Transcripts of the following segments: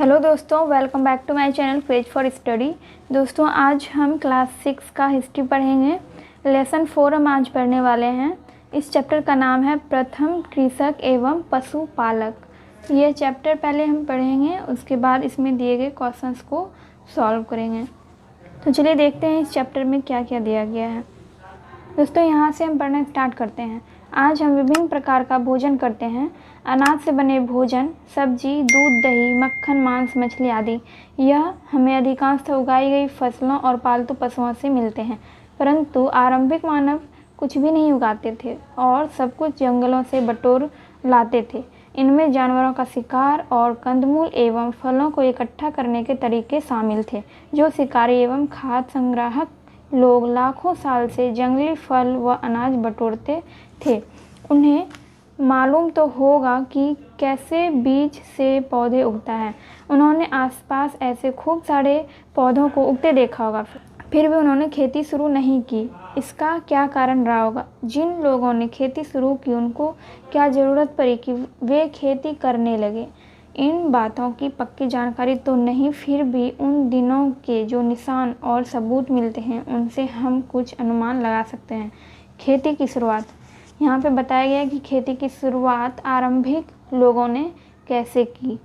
Hello दोस्तों, welcome back to my channel craze for study. दोस्तों, आज हम क्लास 6 का हिस्ट्री पढ़ेंगे। लेसन 4 हम आज पढ़ने वाले हैं। इस चैप्टर का नाम है प्रथम कृषक एवं पशुपालक। ये चैप्टर पहले हम पढ़ेंगे, उसके बाद इसमें दिए गए क्वेश्चंस को सॉल्व करेंगे। तो चलिए देखते हैं इस चैप्टर में क्या क्या दिया गया है। दोस्तों, यहाँ से हम पढ़ना स्टार्ट करते हैं। आज हम विभिन्न प्रकार का भोजन करते हैं। अनाज से बने भोजन, सब्जी, दूध, दही, मक्खन, मांस, मछली आदि यह हमें अधिकांशतः उगाई गई फसलों और पालतू पशुओं से मिलते हैं। परंतु आरंभिक मानव कुछ भी नहीं उगाते थे और सब कुछ जंगलों से बटोर लाते थे। इनमें जानवरों का शिकार और कंदमूल एवं फलों को इकट्ठा करने के तरीके शामिल थे। जो शिकारी एवं खाद्य संग्राहक लोग लाखों साल से जंगली फल व अनाज बटोरते थे, उन्हें मालूम तो होगा कि कैसे बीज से पौधे उगता है। उन्होंने आसपास ऐसे खूब सारे पौधों को उगते देखा होगा, फिर भी उन्होंने खेती शुरू नहीं की। इसका क्या कारण रहा होगा? जिन लोगों ने खेती शुरू की उनको क्या ज़रूरत पड़ी कि वे खेती करने लगे? इन बातों की पक्की जानकारी तो नहीं, फिर भी उन दिनों के जो निशान और सबूत मिलते हैं उनसे हम कुछ अनुमान लगा सकते हैं। खेती की शुरुआत यहाँ पे बताया गया है कि खेती की शुरुआत आरंभिक लोगों ने कैसे की।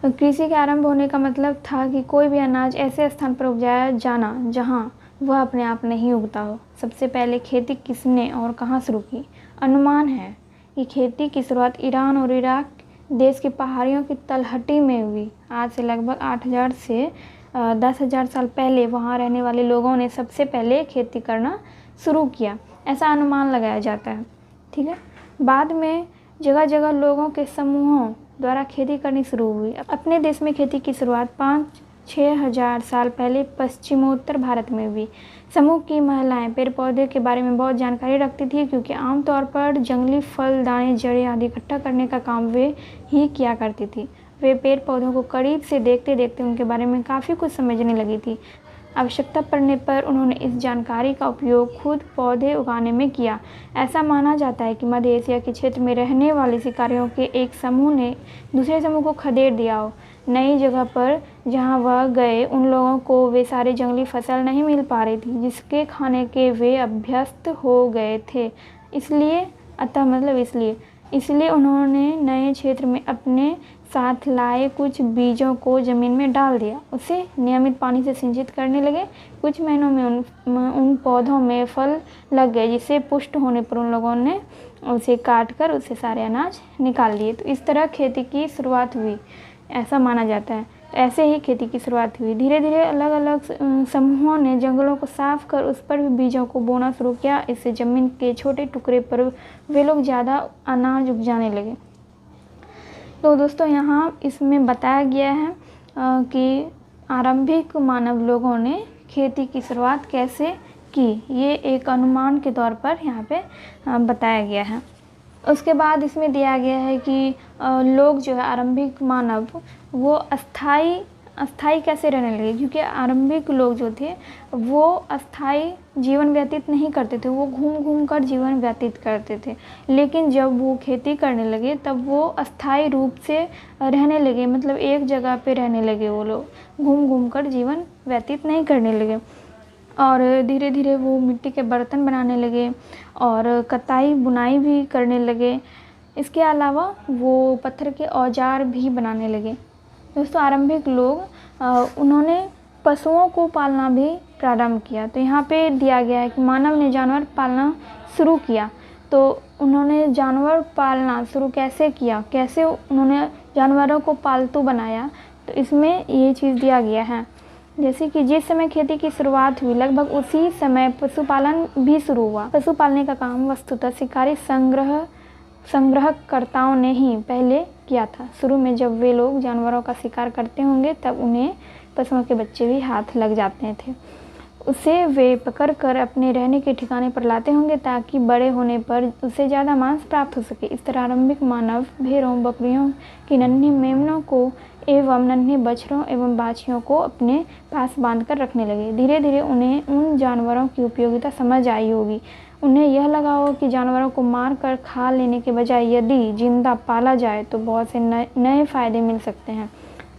तो कृषि के आरंभ होने का मतलब था कि कोई भी अनाज ऐसे स्थान पर उपजाया जाना जहाँ वह अपने आप नहीं उगता हो। सबसे पहले खेती किसने और कहाँ शुरू की? अनुमान है कि खेती की शुरुआत ईरान और इराक देश की पहाड़ियों की तलहटी में हुई। आज से लगभग 8000 से 10,000 साल पहले वहाँ रहने वाले लोगों ने सबसे पहले खेती करना शुरू किया, ऐसा अनुमान लगाया जाता है। ठीक है। बाद में जगह जगह लोगों के समूहों द्वारा खेती करनी शुरू हुई। अपने देश में खेती की शुरुआत 5-6 हजार साल पहले पश्चिमोत्तर भारत में हुई। समूह की महिलाएं पेड़ पौधे के बारे में बहुत जानकारी रखती थी, क्योंकि आमतौर पर जंगली फल, दाने, जड़ें आदि इकट्ठा करने का काम वे ही किया करती थी। वे पेड़ पौधों को करीब से देखते देखते उनके बारे में काफ़ी कुछ समझने लगी थी। आवश्यकता पड़ने पर उन्होंने इस जानकारी का उपयोग खुद पौधे उगाने में किया। ऐसा माना जाता है कि मध्य एशिया के क्षेत्र में रहने वाले शिकारियों के एक समूह ने दूसरे समूह को खदेड़ दिया हो। नई जगह पर जहां वह गए उन लोगों को वे सारी जंगली फसल नहीं मिल पा रही थी जिसके खाने के वे अभ्यस्त हो गए थे। इसलिए उन्होंने नए क्षेत्र में अपने साथ लाए कुछ बीजों को ज़मीन में डाल दिया। उसे नियमित पानी से सिंचित करने लगे। कुछ महीनों में उन पौधों में फल लग गए, जिसे पुष्ट होने पर उन लोगों ने उसे काट कर उससे सारे अनाज निकाल लिए। तो इस तरह खेती की शुरुआत हुई, ऐसा माना जाता है। ऐसे ही खेती की शुरुआत हुई। धीरे धीरे अलग अलग समूहों ने जंगलों को साफ कर उस पर भी बीजों को बोना शुरू किया। इससे ज़मीन के छोटे टुकड़े पर वे लोग ज़्यादा अनाज उपजाने लगे। तो दोस्तों, यहाँ इसमें बताया गया है कि आरंभिक मानव लोगों ने खेती की शुरुआत कैसे की। ये एक अनुमान के तौर पर यहाँ पे बताया गया है। उसके बाद इसमें दिया गया है कि लोग जो है आरंभिक मानव वो अस्थाई कैसे रहने लगे, क्योंकि आरंभिक लोग जो थे वो अस्थाई जीवन व्यतीत नहीं करते थे, वो घूम घूम कर जीवन व्यतीत करते थे। लेकिन जब वो खेती करने लगे तब वो अस्थाई रूप से रहने लगे, मतलब एक जगह पे रहने लगे। वो लोग घूम घूम कर जीवन व्यतीत नहीं करने लगे और धीरे धीरे वो मिट्टी के बर्तन बनाने लगे और कताई बुनाई भी करने लगे। इसके अलावा वो पत्थर के औजार भी बनाने लगे। दोस्तों, आरंभिक लोग उन्होंने पशुओं को पालना भी प्रारंभ किया। तो यहाँ पे दिया गया है कि मानव ने जानवर पालना शुरू किया। तो उन्होंने जानवर पालना शुरू कैसे किया, कैसे उन्होंने जानवरों को पालतू बनाया, तो इसमें ये चीज़ दिया गया है। जैसे कि जिस समय खेती की शुरुआत हुई लगभग उसी समय पशुपालन भी शुरू हुआ। पशु पालने का काम वस्तुतः शिकारी संग्रहकर्ताओं ने ही पहले किया था। शुरू में जब वे लोग जानवरों का शिकार करते होंगे तब उन्हें पशुओं के बच्चे भी हाथ लग जाते थे। उसे वे पकड़ कर अपने रहने के ठिकाने पर लाते होंगे ताकि बड़े होने पर उसे ज़्यादा मांस प्राप्त हो सके। इस तरह आरंभिक मानव भेड़ों, बकरियों की नन्ही मेमनों को एवं नन्हे बछड़ों एवं बाछियों को अपने पास बांधकर रखने लगे। धीरे धीरे उन्हें उन जानवरों की उपयोगिता समझ आई होगी। उन्हें यह लगा हो कि जानवरों को मार कर खा लेने के बजाय यदि जिंदा पाला जाए तो बहुत से नए फ़ायदे मिल सकते हैं।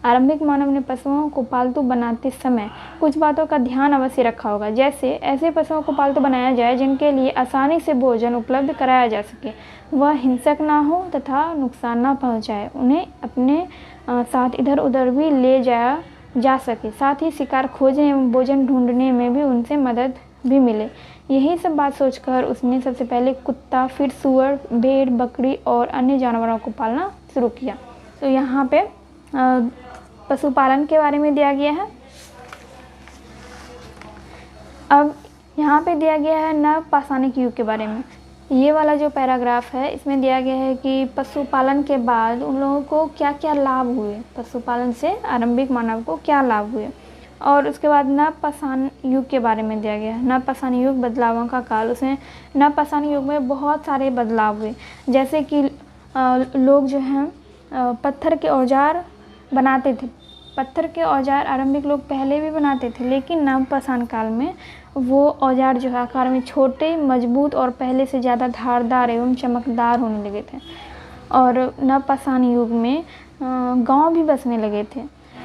आरंभिक मानव ने पशुओं को पालतू बनाते समय कुछ बातों का ध्यान अवश्य रखा होगा, जैसे ऐसे पशुओं को पालतू बनाया जाए जिनके लिए आसानी से भोजन उपलब्ध कराया जा सके, वह हिंसक ना हो तथा नुकसान ना पहुंचाए, उन्हें अपने साथ इधर उधर भी ले जाया जा सके, साथ ही शिकार खोजने एवं भोजन ढूंढने में भी उनसे मदद भी मिले। यही सब बात सोचकर उसने सबसे पहले कुत्ता, फिर सूअर, भेड़, बकरी और अन्य जानवरों को पालना शुरू किया। तो यहाँ पे पशुपालन के बारे में दिया गया है। अब यहाँ पे दिया गया है नव पाषाणिक युग के बारे में। ये वाला जो पैराग्राफ है इसमें दिया गया है कि पशुपालन के बाद उन लोगों को क्या क्या लाभ हुए, पशुपालन से आरंभिक मानव को क्या लाभ हुए। और उसके बाद नवपाषाण युग के बारे में दिया गया है। नवपाषाण युग बदलावों का काल। उसमें नवपाषाण युग में बहुत सारे बदलाव हुए, जैसे कि लोग जो हैं पत्थर के औजार बनाते थे। पत्थर के औजार आरंभिक लोग पहले भी बनाते थे, लेकिन नवपाषाण काल में वो औजार जो है आकार में छोटे, मजबूत और पहले से ज़्यादा धारदार एवं चमकदार होने लगे थे। और नवपाषाण युग में गांव भी बसने लगे थे।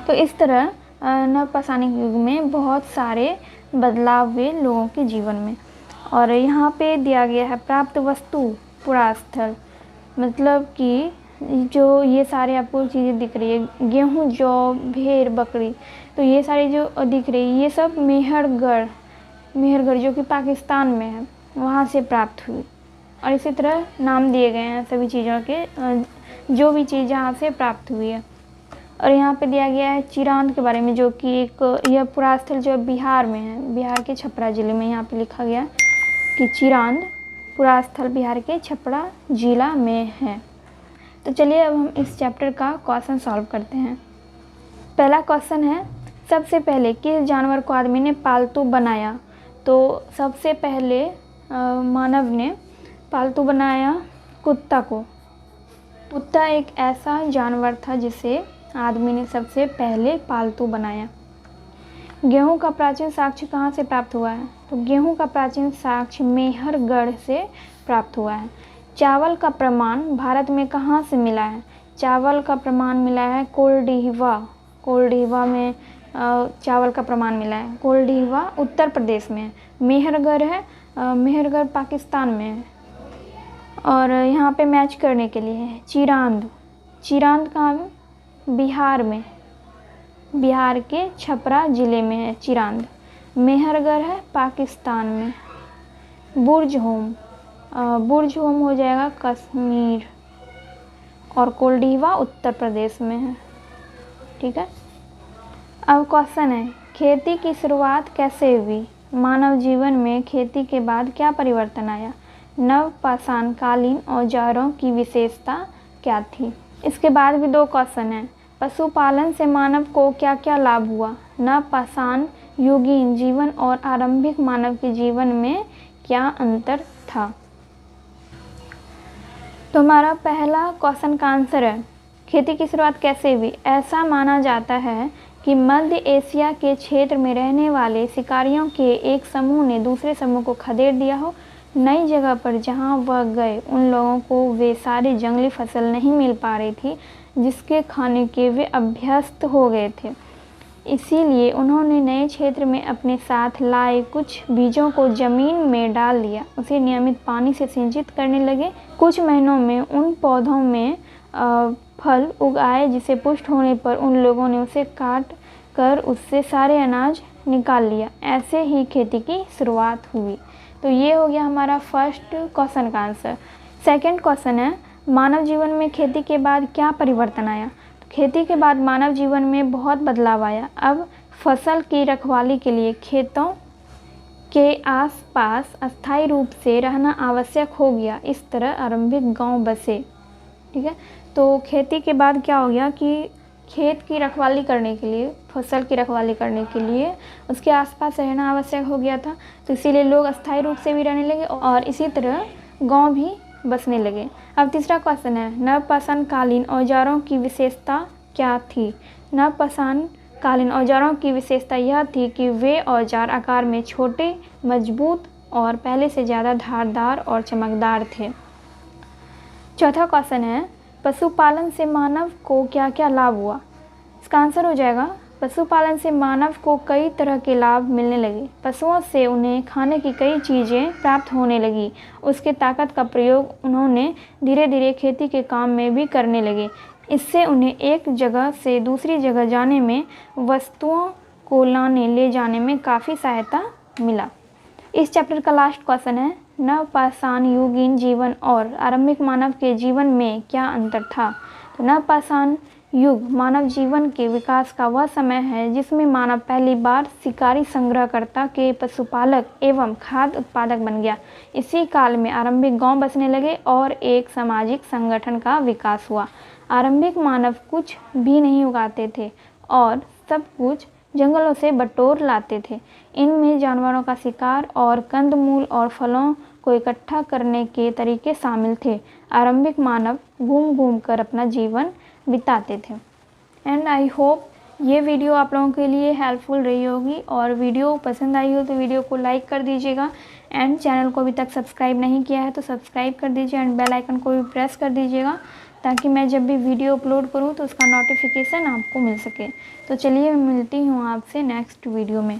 तो इस तरह नवपाषाणिक युग में बहुत सारे बदलाव हुए लोगों के जीवन में। और यहाँ पे दिया गया है प्राप्त वस्तु पुरास्थल, मतलब कि जो ये सारे आपको चीज़ें दिख रही है, गेहूँ, जौ, भेड़, बकरी, तो ये सारी जो दिख रही है ये सब मेहरगढ़ जो कि पाकिस्तान में है वहाँ से प्राप्त हुई। और इसी तरह नाम दिए गए हैं सभी चीज़ों के, जो भी चीज़ यहाँ से प्राप्त हुई है। और यहाँ पे दिया गया है चिरांद के बारे में, जो कि एक यह पुरास्थल जो बिहार में है, बिहार के छपरा ज़िले में। यहाँ पे लिखा गया कि चिरांद पुरास्थल बिहार के छपरा जिला में है। तो चलिए अब हम इस चैप्टर का क्वेश्चन सॉल्व करते हैं। पहला क्वेश्चन है, सबसे पहले किस जानवर को आदमी ने पालतू बनाया? तो सबसे पहले मानव ने पालतू बनाया कुत्ता को। कुत्ता एक ऐसा जानवर था जिसे आदमी ने सबसे पहले पालतू बनाया। गेहूं का प्राचीन साक्ष्य कहाँ से प्राप्त हुआ है? तो गेहूं का प्राचीन साक्ष्य मेहरगढ़ से प्राप्त हुआ है। चावल का प्रमाण भारत में कहाँ से मिला है? चावल का प्रमाण मिला है कोल्डीहवा में चावल का प्रमाण मिला है। कोल्डीहवा उत्तर प्रदेश में है। मेहरगढ़ है, मेहरगढ़ पाकिस्तान में है। और यहाँ पे मैच करने के लिए है चिरांद कहाँ है? बिहार में, बिहार के छपरा ज़िले में है चिरांद। मेहरगढ़ है पाकिस्तान में। बुर्ज होम हो जाएगा कश्मीर। और कोल्डीहवा उत्तर प्रदेश में है। ठीक है। अब क्वेश्चन है, खेती की शुरुआत कैसे हुई? मानव जीवन में खेती के बाद क्या परिवर्तन आया? नवपाषाण कालीन औजारों की विशेषता क्या थी? इसके बाद भी दो क्वेश्चन हैं। पशुपालन से मानव को क्या क्या लाभ हुआ? नवपाषाण युगीन जीवन और आरंभिक मानव के जीवन में क्या अंतर था? तो हमारा पहला क्वेश्चन का आंसर है, खेती की शुरुआत कैसे हुई? ऐसा माना जाता है कि मध्य एशिया के क्षेत्र में रहने वाले शिकारियों के एक समूह ने दूसरे समूह को खदेड़ दिया हो। नई जगह पर जहां वह गए उन लोगों को वे सारी जंगली फसल नहीं मिल पा रही थी जिसके खाने के वे अभ्यस्त हो गए थे। इसीलिए उन्होंने नए क्षेत्र में अपने साथ लाए कुछ बीजों को जमीन में डाल दिया, उसे नियमित पानी से सिंचित करने लगे। कुछ महीनों में उन पौधों में फल उग आए, जिसे पुष्ट होने पर उन लोगों ने उसे काट कर उससे सारे अनाज निकाल लिया। ऐसे ही खेती की शुरुआत हुई। तो ये हो गया हमारा फर्स्ट क्वेश्चन का आंसर। सेकंड क्वेश्चन है, मानव जीवन में खेती के बाद क्या परिवर्तन आया? तो खेती के बाद मानव जीवन में बहुत बदलाव आया। अब फसल की रखवाली के लिए खेतों के आसपास अस्थायी रूप से रहना आवश्यक हो गया। इस तरह आरंभिक गांव बसे। ठीक है। तो खेती के बाद क्या हो गया कि खेत की रखवाली करने के लिए, फसल की रखवाली करने के लिए उसके आसपास रहना आवश्यक हो गया था, तो इसीलिए लोग अस्थायी रूप से भी रहने लगे और इसी तरह गांव भी बसने लगे। अब तीसरा क्वेश्चन है, नवपाषाण कालीन औजारों की विशेषता क्या थी? नवपाषाण कालीन औजारों की विशेषता यह थी कि वे औजार आकार में छोटे, मजबूत और पहले से ज़्यादा धारदार और चमकदार थे। चौथा क्वेश्चन है, पशुपालन से मानव को क्या क्या लाभ हुआ? इसका आंसर हो जाएगा पशुपालन से मानव को कई तरह के लाभ मिलने लगे। पशुओं से उन्हें खाने की कई चीज़ें प्राप्त होने लगी। उसके ताकत का प्रयोग उन्होंने धीरे धीरे खेती के काम में भी करने लगे। इससे उन्हें एक जगह से दूसरी जगह जाने में, वस्तुओं को लाने ले जाने में काफ़ी सहायता मिला। इस चैप्टर का लास्ट क्वेश्चन है, नवपाषाण युगीन जीवन और आरंभिक मानव के जीवन में क्या अंतर था। तो नवपाषाण युग मानव जीवन के विकास का वह समय है जिसमें मानव पहली बार शिकारी संग्रहकर्ता के पशुपालक एवं खाद्य उत्पादक बन गया। इसी काल में आरंभिक गांव बसने लगे और एक सामाजिक संगठन का विकास हुआ। आरंभिक मानव कुछ भी नहीं उगाते थे और सब कुछ जंगलों से बटोर लाते थे। इनमें जानवरों का शिकार और कंदमूल और फलों को इकट्ठा करने के तरीके शामिल थे। आरंभिक मानव घूम घूम कर अपना जीवन बिताते थे। एंड आई होप ये वीडियो आप लोगों के लिए हेल्पफुल रही होगी, और वीडियो पसंद आई हो तो वीडियो को लाइक कर दीजिएगा, एंड चैनल को अभी तक सब्सक्राइब नहीं किया है तो सब्सक्राइब कर दीजिए, एंड बेल आइकन को भी प्रेस कर दीजिएगा ताकि मैं जब भी वीडियो अपलोड करूं तो उसका नोटिफिकेशन आपको मिल सके। तो चलिए मैं मिलती हूँ आपसे नेक्स्ट वीडियो में।